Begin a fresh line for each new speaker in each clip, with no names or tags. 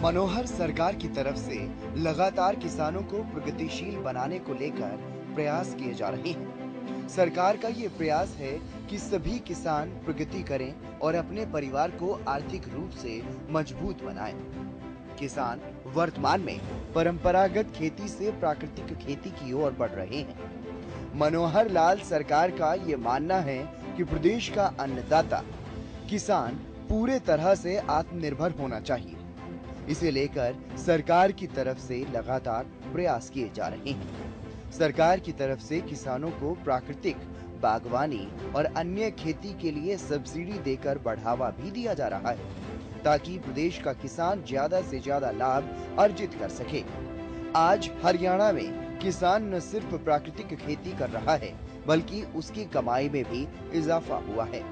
मनोहर सरकार की तरफ से लगातार किसानों को प्रगतिशील बनाने को लेकर प्रयास किए जा रहे हैं। सरकार का ये प्रयास है कि सभी किसान प्रगति करें और अपने परिवार को आर्थिक रूप से मजबूत बनाएं। किसान वर्तमान में परंपरागत खेती से प्राकृतिक खेती की ओर बढ़ रहे हैं। मनोहर लाल सरकार का ये मानना है कि प्रदेश का अन्नदाता किसान पूरे तरह से आत्मनिर्भर होना चाहिए। इसे लेकर सरकार की तरफ से लगातार प्रयास किए जा रहे हैं। सरकार की तरफ से किसानों को प्राकृतिक बागवानी और अन्य खेती के लिए सब्सिडी देकर बढ़ावा भी दिया जा रहा है, ताकि प्रदेश का किसान ज्यादा से ज्यादा लाभ अर्जित कर सके। आज हरियाणा में किसान न सिर्फ प्राकृतिक खेती कर रहा है, बल्कि उसकी कमाई में भी इजाफा हुआ है।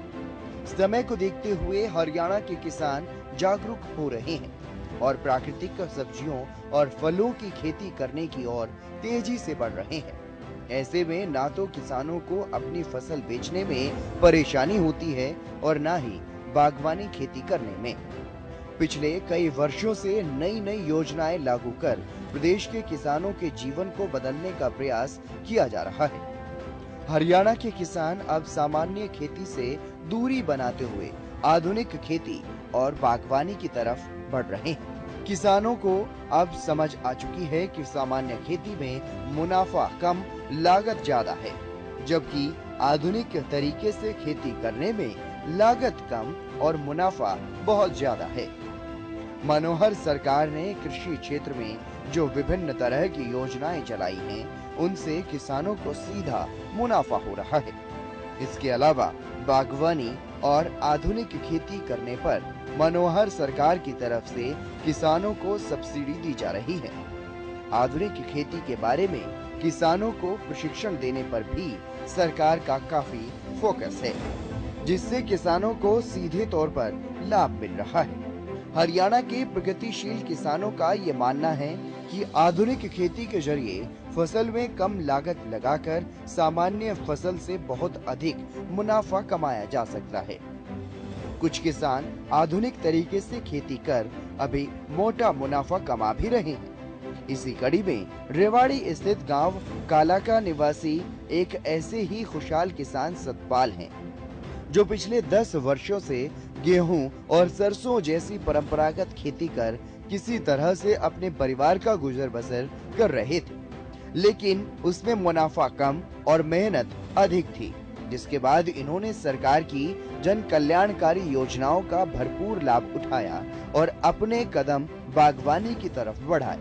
समय को देखते हुए हरियाणा के किसान जागरूक हो रहे हैं और प्राकृतिक सब्जियों और फलों की खेती करने की ओर तेजी से बढ़ रहे हैं। ऐसे में ना तो किसानों को अपनी फसल बेचने में परेशानी होती है और ना ही बागवानी खेती करने में। पिछले कई वर्षों से नई नई योजनाएं लागू कर प्रदेश के किसानों के जीवन को बदलने का प्रयास किया जा रहा है। हरियाणा के किसान अब सामान्य खेती से दूरी बनाते हुए आधुनिक खेती और बागवानी की तरफ बढ़ रहे हैं। किसानों को अब समझ आ चुकी है कि सामान्य खेती में मुनाफा कम, लागत ज्यादा है, जबकि आधुनिक तरीके से खेती करने में लागत कम और मुनाफा बहुत ज्यादा है। मनोहर सरकार ने कृषि क्षेत्र में जो विभिन्न तरह की योजनाएं चलाई हैं, उनसे किसानों को सीधा मुनाफा हो रहा है। इसके अलावा बागवानी और आधुनिक खेती करने पर मनोहर सरकार की तरफ से किसानों को सब्सिडी दी जा रही है। आधुनिक खेती के बारे में किसानों को प्रशिक्षण देने पर भी सरकार का काफी फोकस है, जिससे किसानों को सीधे तौर पर लाभ मिल रहा है। हरियाणा के प्रगतिशील किसानों का ये मानना है कि आधुनिक खेती के जरिए फसल में कम लागत लगाकर सामान्य फसल से बहुत अधिक मुनाफा कमाया जा सकता है। कुछ किसान आधुनिक तरीके से खेती कर अभी मोटा मुनाफा कमा भी रहे हैं। इसी कड़ी में रेवाड़ी स्थित गांव काला का निवासी एक ऐसे ही खुशहाल किसान सतपाल हैं, जो पिछले 10 वर्षों से गेहूं और सरसों जैसी परंपरागत खेती कर किसी तरह से अपने परिवार का गुजर बसर कर रहे थे, लेकिन उसमें मुनाफा कम और मेहनत अधिक थी, जिसके बाद इन्होंने सरकार की जन कल्याणकारी योजनाओं का भरपूर लाभ उठाया और अपने कदम बागवानी की तरफ बढ़ाए।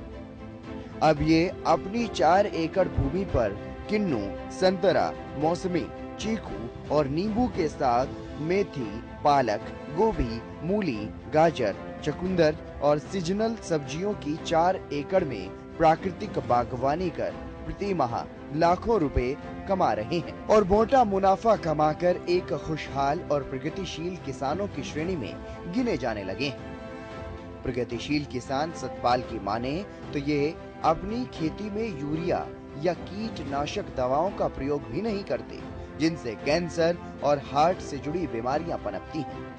अब ये अपनी 4 एकड़ भूमि पर किन्नू, संतरा, मौसमी, चीकू और नींबू के साथ मेथी, पालक, गोभी, मूली, गाजर, चुकंदर और सीजनल सब्जियों की 4 एकड़ में प्राकृतिक बागवानी कर प्रति माह लाखों रुपए कमा रहे हैं और मोटा मुनाफा कमाकर एक खुशहाल और प्रगतिशील किसानों की श्रेणी में गिने जाने लगे हैं। प्रगतिशील किसान सतपाल की माने तो ये अपनी खेती में यूरिया या कीटनाशक दवाओं का प्रयोग भी नहीं करते, जिनसे कैंसर और हार्ट से जुड़ी बीमारियां पनपती हैं।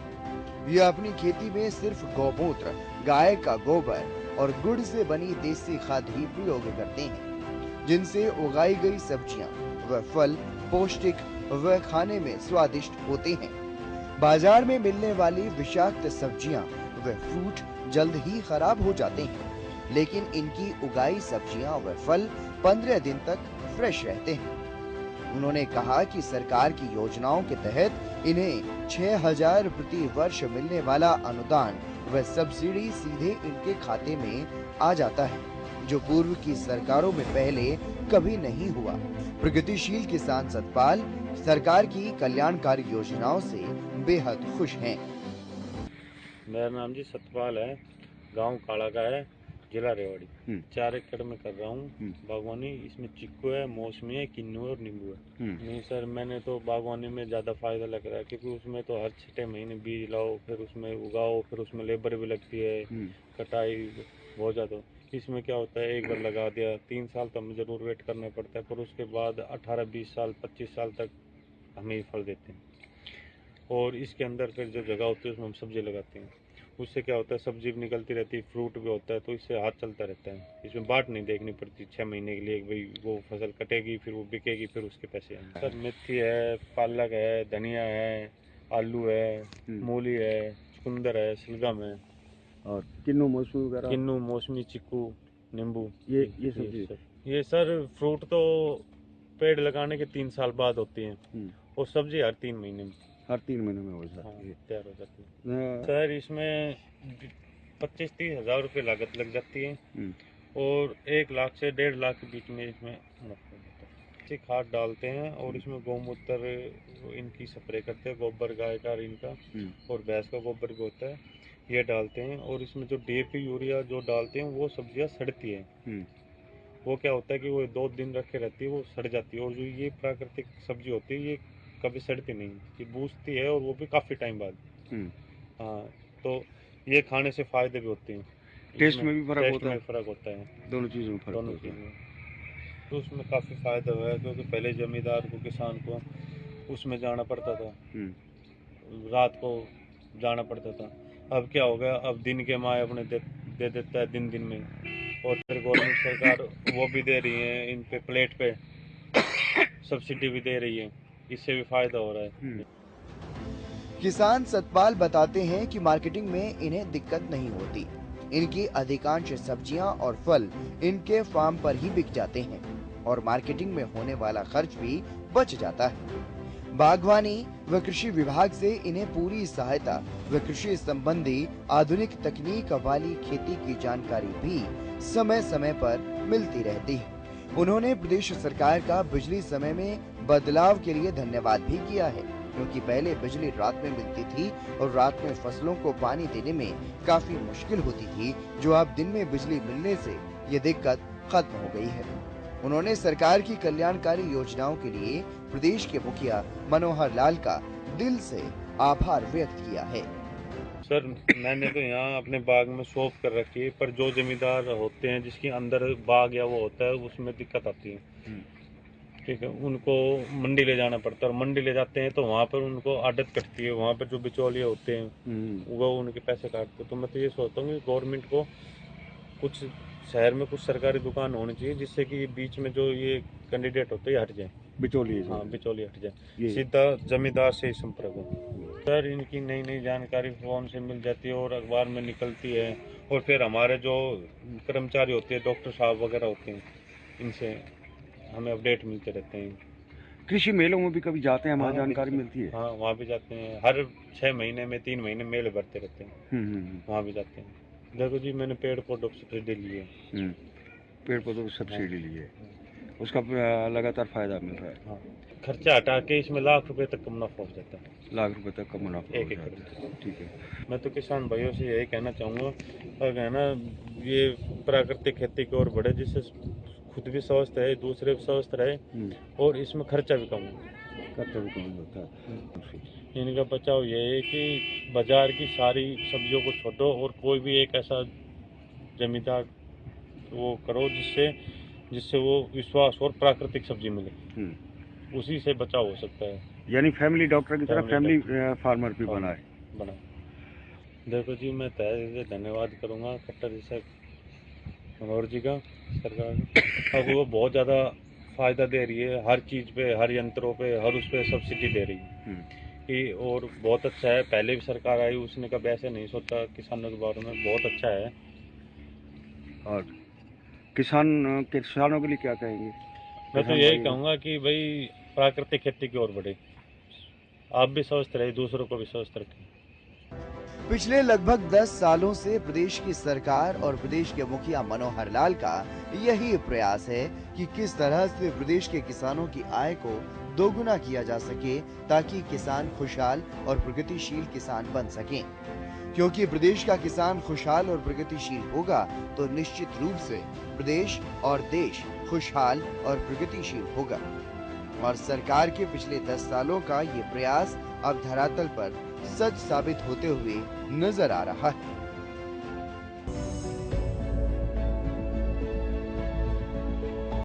ये अपनी खेती में सिर्फ गौमूत्र, गाय का गोबर और गुड़ से बनी देसी खाद ही प्रयोग करते हैं, जिनसे उगाई गई सब्जियां व फल पौष्टिक व खाने में स्वादिष्ट होते हैं। बाजार में मिलने वाली विषाक्त सब्जियां व फ्रूट जल्द ही खराब हो जाते हैं, लेकिन इनकी उगाई सब्जियां व फल 15 दिन तक फ्रेश रहते हैं। उन्होंने कहा कि सरकार की योजनाओं के तहत इन्हें 6,000 प्रति वर्ष मिलने वाला अनुदान व सब्सिडी सीधे इनके खाते में आ जाता है, जो पूर्व की सरकारों में पहले कभी नहीं हुआ। प्रगतिशील किसान सतपाल सरकार की कल्याणकारी योजनाओं से बेहद खुश हैं।
मेरा नाम जी सतपाल है, गांव काला का है, जिला रेवाड़ी। 4 एकड़ में कर रहा हूँ बागवानी। इसमें चिक्कू है, मौसमी है, किन्नू है और नींबू है। नहीं सर, मैंने तो बागवानी में ज़्यादा फायदा लग रहा है, क्योंकि उसमें तो हर 6 महीने बीज लाओ, फिर उसमें उगाओ, फिर उसमें लेबर भी लगती है, कटाई बहुत ज़्यादा। इसमें क्या होता है, एक बार लगा दिया 3 साल तो हमें ज़रूर वेट करना पड़ता है, पर उसके बाद 18-20 साल 25 साल तक हमें फल देते हैं। और इसके अंदर फिर जो जगह होती है उसमें हम सब्जी लगाते हैं। उससे क्या होता है, सब्जी भी निकलती रहती है, फ्रूट भी होता है, तो इससे हाथ चलता रहता है। इसमें बाट नहीं देखनी पड़ती 6 महीने के लिए, भाई वो फसल कटेगी फिर वो बिकेगी फिर उसके पैसे आएंगे। सर मेथी है, पालक है, धनिया है, आलू है, मूली है, चुकंदर है, शलगम है,
और किन्नू मौसमी वगैरह,
किन्नू, मौसमी, चिक्कू, नींबू,
ये सब्जी।
ये सर फ्रूट तो पेड़ लगाने के 3 साल बाद होती हैं और सब्जी हर 3 महीने में,
हर 3 महीने में हो जाती है,
तैयार हो जाती है। सर इसमें 25-30 हज़ार रुपये लागत लग जाती है और 1 लाख से 1.5 लाख के बीच में इसमें मुनाफा होता है। अच्छी खाद डालते हैं और इसमें गौमूत्र इनकी स्प्रे करते हैं, गोबर गाय का इनका और भैंस का गोबर भी होता है, ये डालते हैं। और इसमें जो DAP यूरिया जो डालते हैं वो सब्जियां सड़ती है, वो क्या होता है कि वो 2 दिन रखे रहती है, वो सड़ जाती है। और जो ये प्राकृतिक सब्जी होती है ये कभी सड़ती नहीं, ये बूझती है और वो भी काफ़ी टाइम बाद। हाँ, तो ये खाने से फायदे भी होते हैं,
टेस्ट में भी फर्क होता है,
फ़र्क होता है,
दोनों चीज़ों में फर्क होता है।
तो उसमें काफ़ी फायदा हुआ है, क्योंकि पहले जमींदार को, किसान को उसमें जाना पड़ता था, रात को जाना पड़ता था। अब क्या हो गया, अब दिन के माए अपने दे देता है दिन में, और फिर गवर्नमेंट सरकार वो भी दे रही है, इन पे प्लेट पे सब्सिडी भी दे रही है, इससे भी फायदा हो रहा है।
किसान सतपाल बताते हैं कि मार्केटिंग में इन्हें दिक्कत नहीं होती। इनकी अधिकांश सब्जियां और फल इनके फार्म पर ही बिक जाते हैं और मार्केटिंग में होने वाला खर्च भी बच जाता है। बागवानी व कृषि विभाग से इन्हें पूरी सहायता व कृषि संबंधी आधुनिक तकनीक वाली खेती की जानकारी भी समय समय पर मिलती रहती है। उन्होंने प्रदेश सरकार का बिजली समय में बदलाव के लिए धन्यवाद भी किया है, क्योंकि पहले बिजली रात में मिलती थी और रात में फसलों को पानी देने में काफी मुश्किल होती थी, जो अब दिन में बिजली मिलने से ये दिक्कत खत्म हो गई है। उन्होंने सरकार की कल्याणकारी योजनाओं के लिए प्रदेश के मुखिया मनोहर लाल का दिल से आभार व्यक्त किया है।
सर मैंने तो यहाँ अपने बाग में शॉप कर रखी है, पर जो जमींदार होते हैं जिसके अंदर बाग या वो होता है उसमें दिक्कत आती है, ठीक है, उनको मंडी ले जाना पड़ता है और मंडी ले जाते हैं तो वहाँ पर उनको आदत कटती है, वहाँ पर जो बिचौलिए होते हैं वो उनके पैसे काटते हैं। तो मैं तो ये सोचता हूँ कि गवर्नमेंट को कुछ शहर में कुछ सरकारी दुकान होनी चाहिए, जिससे कि बीच में जो ये कैंडिडेट होते हैं हट जाए, बिचौलिए, हाँ बिचौलिए हट जाए, सीधा जमींदार से ही संपर्क हो। सर इनकी नई नई जानकारी फोन से मिल जाती है और अखबार में निकलती है, और फिर हमारे जो कर्मचारी होते हैं, डॉक्टर साहब वगैरह होते हैं, इनसे हमें अपडेट मिलते रहते हैं।
कृषि मेलों में भी कभी जाते हैं, वहाँ जानकारी मिलती है?
हाँ वहाँ भी जाते हैं, हर 6 महीने में 3 महीने मेले भरते रहते हैं, वहाँ भी जाते हैं। देखो जी मैंने पेड़ पौधों की सब्सिडी ली है,
पेड़ पौधों की सब्सिडी ली है, उसका लगातार फायदा मिल रहा है।
हाँ, खर्चा हटा के इसमें लाख रुपए तक का मुनाफा हो जाता है,
लाख रुपए तक का मुनाफा
एक एकड़।
ठीक है,
मैं तो किसान भाइयों से यही कहना चाहूँगा, और है ना ये प्राकृतिक खेती की ओर बढ़े, जिससे खुद भी स्वस्थ रहे, दूसरे भी स्वस्थ रहे और इसमें खर्चा भी कम हो,
खर्चा भी कम होता है।
इनका बचाव ये है कि बाजार की सारी सब्जियों को छोड़ो और कोई भी एक ऐसा जमींदार वो करो जिससे वो विश्वास और प्राकृतिक सब्जी मिले, उसी से बचाव हो सकता है।
यानी फैमिली डॉक्टर की तरह फैमिली फार्मर भी बनाए।
देखो जी मैं तहे से धन्यवाद करूँगा खट्टर जी मनोहर जी का, सरकार अब वो बहुत ज़्यादा फायदा दे रही है, हर चीज़ पे, हर यंत्रों पे, हर उस पे सब्सिडी दे रही है कि, और बहुत अच्छा है। पहले भी सरकार आई, उसने कभी ऐसे नहीं सोचा किसानों के बारे में, बहुत अच्छा है।
और किसानों के लिए क्या कहेंगे?
मैं तो यही कहूँगा कि भाई प्राकृतिक खेती की ओर बढ़े, आप भी स्वस्थ रहे, दूसरों को भी स्वस्थ रखें।
पिछले लगभग 10 सालों से प्रदेश की सरकार और प्रदेश के मुखिया मनोहर लाल का यही प्रयास है कि किस तरह से प्रदेश के किसानों की आय को दोगुना किया जा सके, ताकि किसान खुशहाल और प्रगतिशील किसान बन सकें। क्योंकि प्रदेश का किसान खुशहाल और प्रगतिशील होगा तो निश्चित रूप से प्रदेश और देश खुशहाल और प्रगतिशील होगा। और सरकार के पिछले 10 सालों का ये प्रयास अब धरातल पर सच साबित होते हुए नजर आ रहा है।